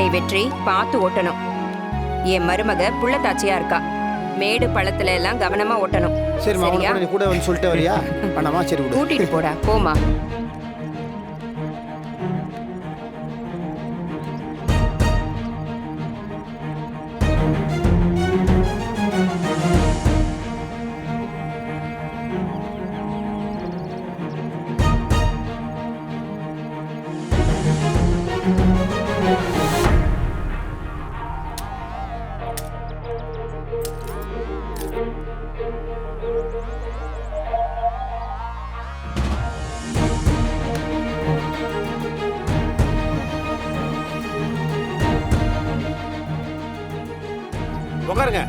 ஏய் வெற்றி, பார்த்து ஓட்டணும். என் மருமக புள்ளத்தாச்சியா இருக்கா. மேடு பள்ளத்துல எல்லாம் கவனமா ஓட்டணும். சரிம்மா, சரியா? நீ கூட வந்து சொல்லிட்டு வரியா? பண்ணாமா, சரி விடு. கூட்டிட்டு போடா, போமா. உட்காருங்க.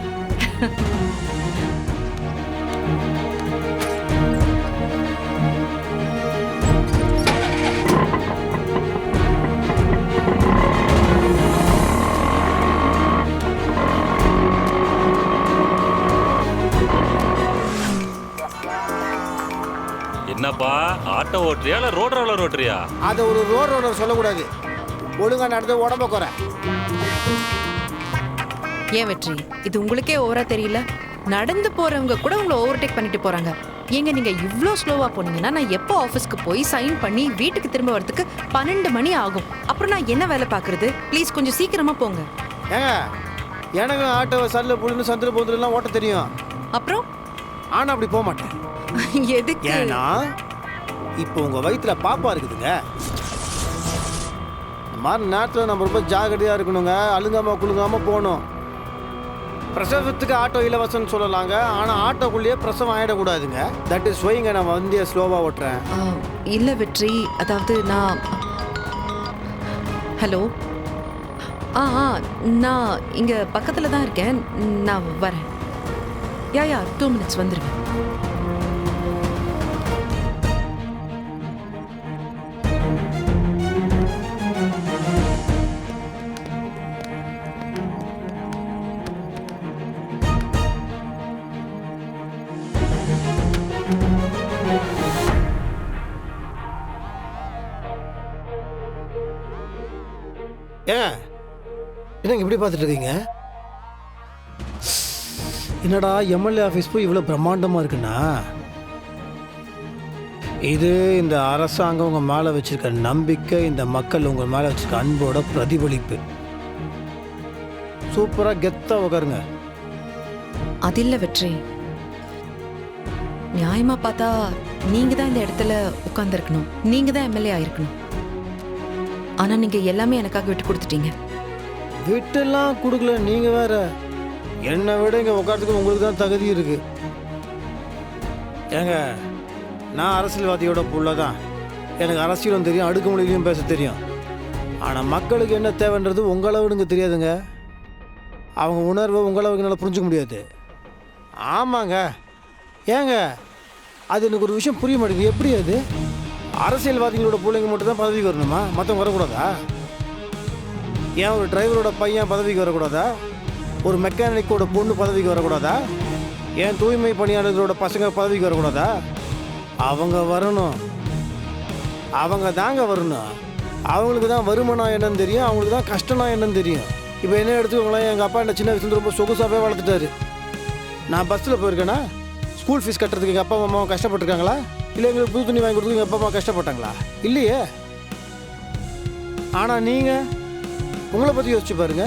என்னப்பா ஆட்டோ ஓட்டுறியா இல்ல ரோட் ரோலர் ஓட்டுறியா? அதை ஒரு ரோடு சொல்லக்கூடாது. ஒழுங்கா நடந்து உடம்ப குறை. ஏன் வெற்றி, இது உங்களுக்கே ஓவரா தெரியல? நடந்து போறவங்க கூட உங்களை ஓவர்டேக் பண்ணிட்டு போறாங்க. ஏங்க நீங்க இவ்ளோ ஸ்லோவா போனீங்கன்னா நான் எப்போ ஆஃபீஸ்க்கு போய் சைன் பண்ணி வீட்டுக்கு திரும்ப வரதுக்கு 12 மணி ஆகும். அப்புறம் நான் என்ன வேலை பார்க்கறது? ப்ளீஸ் கொஞ்சம் சீக்கிரமா போங்க. ஏங்க, எனக்கு ஆட்டோவை சல்ல புள்ளின்னு சந்திர போதுலாம் ஓட்ட தெரியும். அப்புறம் ஆனா அப்படி போக மாட்டேன். எதுக்கு? ஏன்னா இப்போ உங்க வயிற்றுல பாப்பா இருக்குதுங்க. இந்த மாதிரி நேரத்தில் நம்ம ரொம்ப ஜாகிரதையா இருக்கணுங்க. அழுங்காம குழுங்காம போகணும். பிரசவத்துக்கு ஆட்டோ இலவசம்னு சொல்லலாங்க. ஆனால் ஆட்டோக்குள்ளேயே பிரசவம் ஆகிடக்கூடாதுங்க. தட் இஸ் ஒய்ங்க நான் வண்டியை ஸ்லோவாக ஓட்டுறேன். இல்ல வெற்றி, அதாவது நான் ஹலோ நான் இங்க பக்கத்துல தான் இருக்கேன். நான் வரேன். யா 2 minutes வந்துருவேன். ஏங்க, என்னங்க இப்படி பார்த்துட்டு இருக்கீங்க? என்னடா எம்எல்ஏ ஆஃபீஸ் போய் இவ்வளோ பிரம்மாண்டமாக இருக்குண்ணா? இது இந்த அரசாங்கம் உங்கள் மேலே வச்சுருக்க நம்பிக்கை, இந்த மக்கள் உங்கள் மேலே வச்சுருக்க அன்போட பிரதிபலிப்பு. சூப்பராக கெத்தாக உட்காருங்க. அது இல்ல வெற்றி, நியாயமா பார்த்தா நீங்க தான் இந்த இடத்துல உட்கார்ந்துருக்கணும். நீங்க தான் எம்எல்ஏ ஆயிருக்கணும். ஆனா நீங்க எல்லாமே எனக்காக விட்டு கொடுத்துட்டீங்க. விட்டுலாம் கொடுக்கல. நீங்கள் வேற என்னை விட இங்கே உட்காரத்துக்கு உங்களுக்கு தான் தகுதி இருக்கு. ஏங்க, நான் அரசியல்வாதியோட புள்ள தான். எனக்கு அரசியலும் தெரியும், அடுக்குமொழியிலையும் பேச தெரியும். ஆனால் மக்களுக்கு என்ன தேவைன்றது உங்களவுக்கு தெரியாதுங்க. அவங்க உணர்வை உங்களவுக்கு நல்லா புரிஞ்சுக்க முடியாது. ஆமாங்க. ஏங்க, அது எனக்கு ஒரு விஷயம் புரிய மாட்டேங்குது. எப்படி அது அரசியல்வாதிகளோட பிள்ளைங்க மட்டும் தான் பதவிக்கு வரணுமா? மற்றவங்க வரக்கூடாதா? ஏன் ஒரு டிரைவரோட பையன் பதவிக்கு வரக்கூடாதா? ஒரு மெக்கானிக்கோட பொண்ணு பதவிக்கு வரக்கூடாதா? ஏன் தூய்மை பணியாளர்களோட பசங்க பதவிக்கு வரக்கூடாதா? அவங்க வரணும். அவங்க தாங்க வரணும். அவங்களுக்கு தான் வருமானம் என்னன்னு தெரியும், அவங்களுக்கு தான் கஷ்டம்னா என்னன்னு தெரியும். இப்போ என்ன எடுத்துக்கோங்களேன், எங்கள் அப்பா என்ன சின்ன வயசுலேருந்து ரொம்ப சொகுசாகவே வளர்த்துட்டாரு. நான் பஸ்ஸில் போயிருக்கேன்னா ஸ்கூல் ஃபீஸ் கட்டுறதுக்கு எங்கள் அப்பா அம்மாவும் கஷ்டப்பட்டுருக்காங்களா? இல்லை எங்களுக்கு புது துணி வாங்கி கொடுத்துக்கு எங்கள் அப்பா அம்மா கஷ்டப்பட்டாங்களா? இல்லையே. ஆனால் நீங்கள் உங்களை பற்றி யோசிச்சு பாருங்க.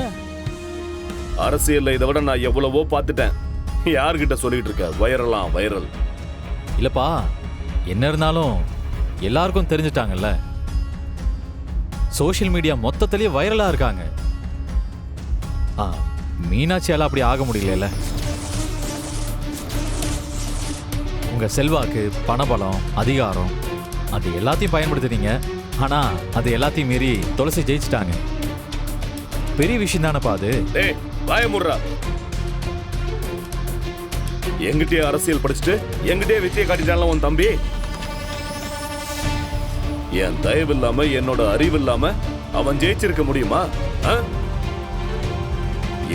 அரசியல்ல இதை விட நான் எவ்வளவோ பார்த்துட்டேன். யார்கிட்ட சொல்லிட்டு இருக்க? வைரல் இல்லப்பா, என்ன இருந்தாலும் எல்லாருக்கும் தெரிஞ்சிட்டாங்கல்ல. சோஷியல் மீடியா மொத்தத்திலேயே வைரலா இருக்காங்க. மீனாட்சியால அப்படி ஆக முடியல. உங்க செல்வாக்கு, பணபலம், அதிகாரம் அது எல்லாத்தையும் பயன்படுத்துறீங்க. ஆனா அது எல்லாத்தையும் மீறி துளசி ஜெயிச்சிட்டாங்க. பெரிய விஷயம் தானப்பா அது. பயமுடுறா. எங்கிட்டே அரசியல் படிச்சுட்டு எங்கிட்டே வித்தியை காட்டிட்டான்ல உன் தம்பி. என் தயவு இல்லாம, என்னோட அறிவு இல்லாம அவன் ஜெயிச்சிருக்க முடியுமா?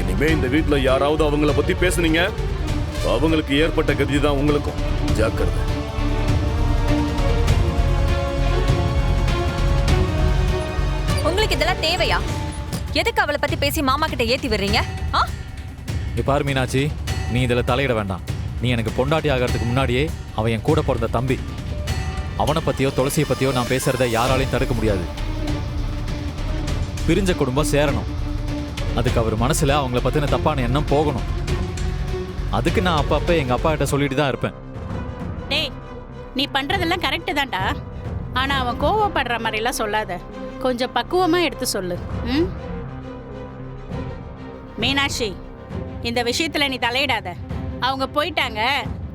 இனிமே இந்த வீட்டுல யாராவது அவங்கள பத்தி பேசுனீங்க, அவங்களுக்கு ஏற்பட்ட கதி தான் உங்களுக்கும். ஜாக்கிரதை. உங்களுக்கு இதெல்லாம் தேவையா? எதுக்கு அவளை பத்தி பேசி மாமா கிட்ட ஏத்தி விடுறீங்க? இங்க பாரு மீனாட்சி, நீ இதில் தலையிட வேண்டாம். நீ எனக்கு பொண்டாட்டி ஆகிறதுக்கு முன்னாடியே அவன் என் கூட பிறந்த தம்பி. அவனை பற்றியோ துளசியை பற்றியோ நான் பேசுகிறத யாராலையும் தடுக்க முடியாது. பிரிஞ்ச குடும்பம் சேரணும், அதுக்கு அவர் மனசில் அவங்கள பற்றின தப்பான எண்ணம் போகணும். அதுக்கு நான் அப்பப்போ எங்கள் அப்பா கிட்ட சொல்லிட்டு தான் இருப்பேன். டேய், நீ பண்றதெல்லாம் கரெக்டு தான்டா. ஆனா அவன் கோவப்படுற மாதிரிலாம் சொல்லாத, கொஞ்சம் பக்குவமா எடுத்து சொல்லு. ம்? மீனாட்சி, இந்த விஷயத்துல நீ தலையிடாத. அவங்க போயிட்டாங்க,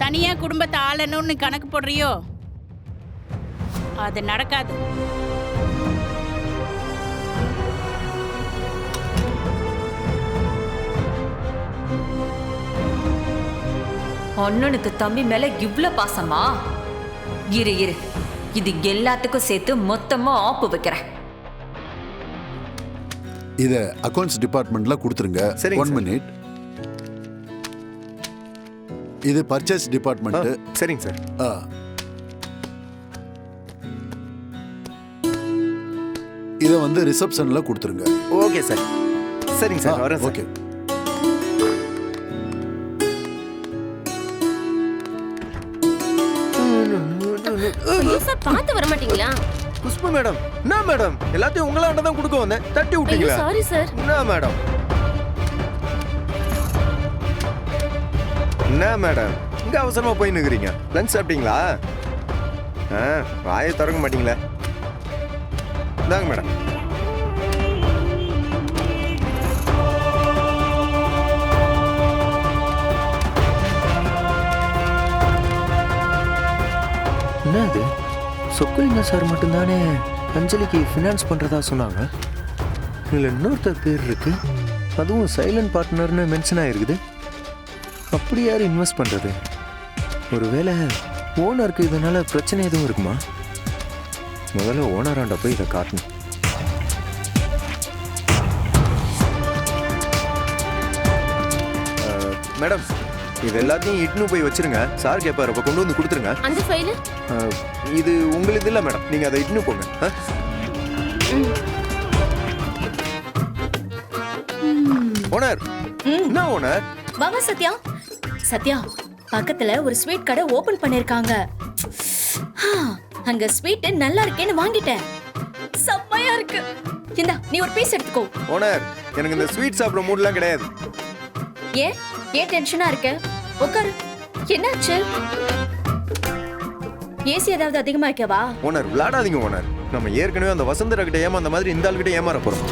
தனியா குடும்பத்தை ஆளணும்னு கணக்கு போடுறியோ? அது நடக்காது. அண்ணனுக்கு தம்பி மேல இவ்ளோ பாசமா? இரு இரு, இது எல்லாத்துக்கும் சேர்த்து மொத்தமா ஆப்பு வைக்கிறேன். இத அக்கவுண்ட்ஸ் டிபார்ட்மெண்ட்ல கொடுத்துருங்க. 1 மினிட். இது பர்ச்சேஸ் டிபார்ட்மெண்ட். சரிங்க சார். இத வந்து ரிசப்ஷன்ல கொடுத்துருங்க. Okay sir. சரிங்க சார், வரேன் சார். ஓகே. சார் பார்த்து வர மாட்டீங்களா? புஷ்பா மேடம், என்ன மேடம் எல்லாத்தையும் உங்களாண்ட தான் கொடுக்க வந்தேன், தட்டி விட்டீங்களா? Sorry sir. என்ன மேடம், என்ன மேடம் இங்க அவசரமா போய் நிக்கிறீங்க? லஞ்ச் சாப்பிட்டீங்களா? வாயை திறக்க மாட்டீங்களா? இந்தாங்க மேடம். என்னது, சொக்கலிங்க சார் மட்டும்தானே அஞ்சலிக்கு ஃபினான்ஸ் பண்ணுறதா சொன்னாங்க. இதில் இன்னொருத்தர் பேர் இருக்கு, அதுவும் சைலண்ட் பார்ட்னர்னு மென்ஷன் ஆகிருக்குது. அப்படி யார் இன்வெஸ்ட் பண்ணுறது? ஒருவேளை ஓனருக்கு இதனால் பிரச்சனை எதுவும் இருக்குமா? முதல்ல ஓனராண்ட போய் இதை காட்டணும். மேடம், இது எல்லாத்தையும் இட்னு போய் வச்சிருங்க. சார் கேட்பாரு, அப்போ கொண்டு வந்து கொடுத்துருங்க. அந்த ஃபைல் இது உங்களுக்கு இல்லை மேடம், நீங்கள் அதை இட்னு போங்க. ஓனர், என்ன ஓனர்? வாங்க சத்யா. சத்யா, பக்கத்துல ஒரு ஸ்வீட் கடை ஓபன் பண்ணிருக்காங்க. அங்க ஸ்வீட் நல்லா இருக்கேன்னு வாங்கிட்டேன். செம்மையா இருக்கு. இந்தா, நீ ஒரு பீஸ் எடுத்துக்கோ. ஓனர், எனக்கு இந்த ஸ்வீட் சாப்பிட்ற மூட்லாம் கிடையாது. ஏன் டென்ஷனா இருக்க? உட்காரு. என்னாச்சு? ஏசி ஏதாவது அதிகமா இருக்கவா? ஓனர், விளையாடாதீங்க ஓனர். நம்ம ஏற்கனவே அந்த வசந்தரா கிட்ட ஏமாந்த மாதிரி இந்த ஆள்கிட்ட ஏமாற போறோம்.